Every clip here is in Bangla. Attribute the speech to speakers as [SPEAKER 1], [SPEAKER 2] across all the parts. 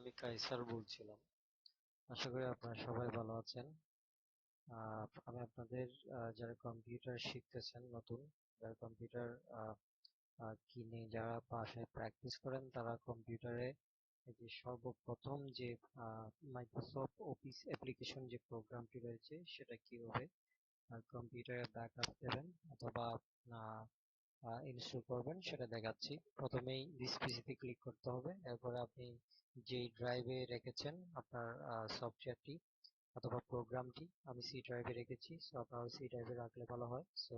[SPEAKER 1] আমি কাইসার বলছিলাম। আশা করি আপনারা সবাই ভালো আছেন। আমি আপনাদের যারা কম্পিউটার শিখতেছেন নতুন, যারা কম্পিউটার কিনে যারা বাসায় প্র্যাকটিস করেন, তারা কম্পিউটারে এই যে সর্বপ্রথম যে মাইক্রোসফট অফিস অ্যাপ্লিকেশন যে প্রোগ্রামটি রয়েছে সেটা কিভাবে কম্পিউটারে ব্যাকআপ দেবেন অথবা ইনস্টল করবেন সেটা দেখাচ্ছি। প্রথমেই দিস পিসিতে ক্লিক করতে হবে। এরপরে আপনি যেই ড্রাইভে রেখেছেন আপনার সফটওয়্যারটি অথবা প্রোগ্রামটি, আমি সি ড্রাইভে রেখেছি, সো আপনারা সি ড্রাইভে রাখলে ভালো হয়। সো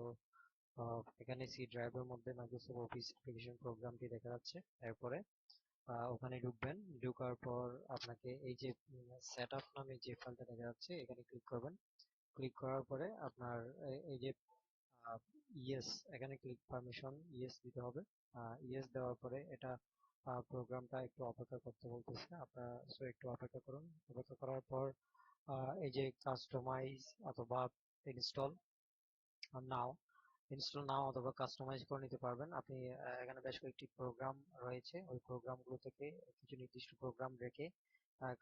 [SPEAKER 1] এখানে সি ড্রাইভের মধ্যে মাইক্রোসফট অফিস অ্যাপ্লিকেশন প্রোগ্রামটি দেখা যাচ্ছে। এরপরে ওখানে ঢুকবেন। ঢোকার পর আপনাকে এই যে সেটআপ নামে যে ফাইলটা দেখা যাচ্ছে এখানে ক্লিক করবেন। ক্লিক করার পরে আপনার এই যে ইয়েস, এখানে ক্লিক পারমিশন ইয়েস দিতে হবে। ইয়েস দেওয়ার পরে এটা প্রোগ্রামটা একটু অপেক্ষা করতে বলতেছে আপনারা, সো একটু অপেক্ষা করুন। অপেক্ষা করার পর এই যে কাস্টমাইজ অথবা ইনস্টল নাও ইনস্টল নাও অথবা কাস্টমাইজ করে নিতে পারবেন আপনি। এখানে বেশ কয়েকটি প্রোগ্রাম রয়েছে, ওই প্রোগ্রামগুলো থেকে কিছু নির্দিষ্ট প্রোগ্রাম রেখে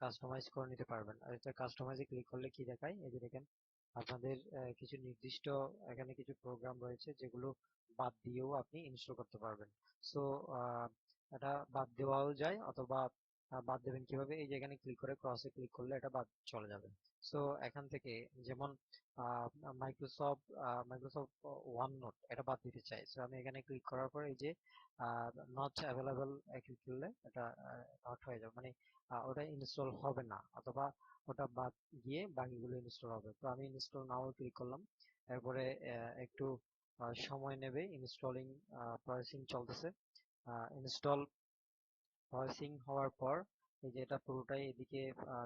[SPEAKER 1] কাস্টমাইজ করে নিতে পারবেন। আর এটা কাস্টমাইজে ক্লিক করলে কি দেখায়, এই যে দেখেন আপনাদের কিছু নির্দিষ্ট এখানে কিছু প্রোগ্রাম রয়েছে যেগুলো বাদ দিয়েও আপনি ইনস্টল করতে পারবেন। সো এটা বাদ দেওয়াও যায়, অথবা বাদ দেবেন কিভাবে, এই যে এখানে ক্লিক করে ক্রসে ক্লিক করলে এটা বাদ চলে যাবে। সো এখান থেকে যেমন মাইক্রোসফট মাইক্রোসফট ওয়ান নোট এটা বাদ দিতে চাই, সো আমি এখানে ক্লিক করার পর এই যে নট অ্যাভেলেবল ক্লিক করলে এটা নট হয়ে যাবে, মানে ওটা ইনস্টল হবে না, অথবা ওটা বাদ গিয়ে বাকিগুলো ইনস্টল হবে। তো আমি ইনস্টল নাও ক্লিক করলাম। এরপরে একটু সময় নেবে, ইনস্টলিং প্রসেসিং চলতেছে। ইনস্টল প্রসেসিং হওয়ার পর এই যে এটা পুরোটাই এদিকে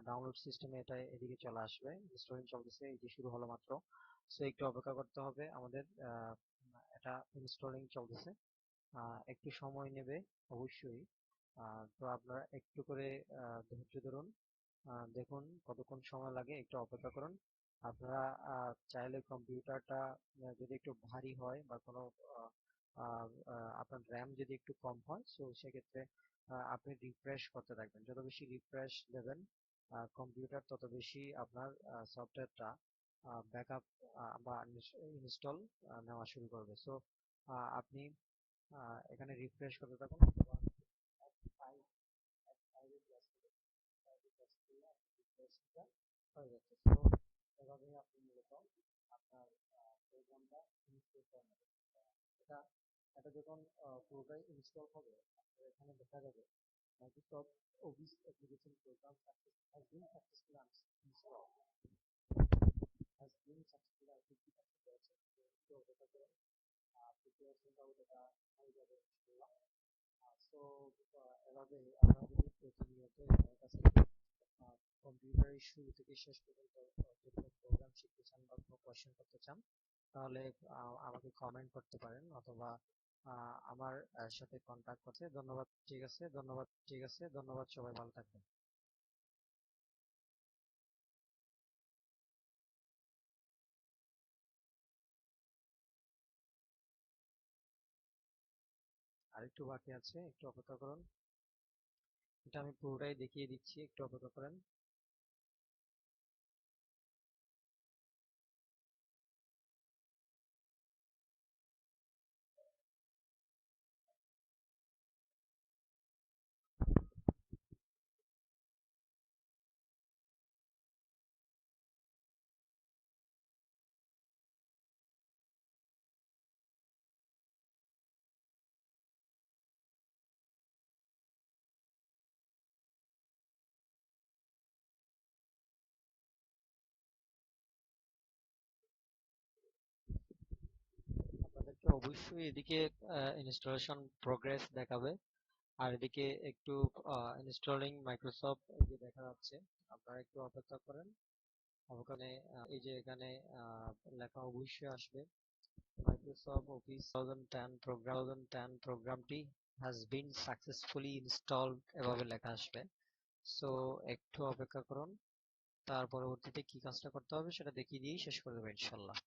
[SPEAKER 1] ডাউনলোড সিস্টেমে এটা এদিকে চলে আসবে। ইনস্টলিং চলতেছে, এই যে শুরু হলো মাত্র। সো একটু অপেক্ষা করতে হবে আমাদের। এটা ইনস্টলিং চলতেছে, একটু সময় নেবে অবশ্যই। তো আপনারা একটু করে ধৈর্য ধরুন, দেখুন কতক্ষণ সময় লাগে, একটু অপেক্ষা করুন। আপনারা চাইলে কম্পিউটারটা যদি একটু ভারী হয় বা কোনো আপনার র্যাম যদি একটু কম হয়, সো সেক্ষেত্রে আপনি রিফ্রেশ করতে থাকবেন। যত বেশি রিফ্রেশ দেবেন কম্পিউটার, তত বেশি আপনার সফটওয়্যারটা ব্যাকআপ বা ইনস্টল নেওয়া শুরু করবে। সো আপনি এখানে রিফ্রেশ করতে থাকুন, অথবা হয়ে যাচ্ছে। তো এভাবে আপনি মূলত আপনার প্রোগ্রামটা ইনস্টল করে নেবেন। এটা এটা যখন পুরোটাই ইনস্টল হবে, আপনার এখানে দেখা যাবে Microsoft Office application program has been successfully installed. Has been successfully 50% হয়েছে। তো অপেক্ষা করুন, 50% আউট এটা হয়ে যাবে ইনশাআল্লাহ। সো এভাবে আমরা যদি প্রতিনিয়ত আমার কাছে কম্পিউটারের শুরু থেকে শেষ পর্যন্ত যে কোনো প্রোগ্রাম শিখতে চান বা কোনো কোয়েশ্চেন করতে চান, তাহলে আমাকে কমেন্ট করতে পারেন, অথবা আমার সাথে কন্ট্যাক্ট করতে। ধন্যবাদ। ঠিক আছে, ধন্যবাদ। ঠিক আছে, ধন্যবাদ। সবাই ভালো থাকবেন। আরেকটু বাকি আছে, একটু অপেক্ষা করুন। এটা আমি পুরোটাই দেখিয়ে দিচ্ছি, একটু অপেক্ষা করেন। আপনাদেরকে অবশ্যই এদিকে ইনস্টলেশন প্রোগ্রেস দেখাবে, আর এদিকে একটু ইনস্টলিং মাইক্রোসফট এই যে দেখা যাচ্ছে। আপনারা একটু অপেক্ষা করেন। ওখানে এই যে এখানে লেখা অবশ্যই আসবে মাইক্রোসফট অফিস 2010 প্রোগ্রামটি হ্যাজ বিন সাকসেসফুলি ইনস্টলড, এভাবে লেখা আসবে। সো একটু অপেক্ষা করুন, তার পরবর্তীতে কি কাজটা করতে হবে সেটা দেখিয়ে দিয়েই শেষ করে দেবো ইনশাল্লাহ।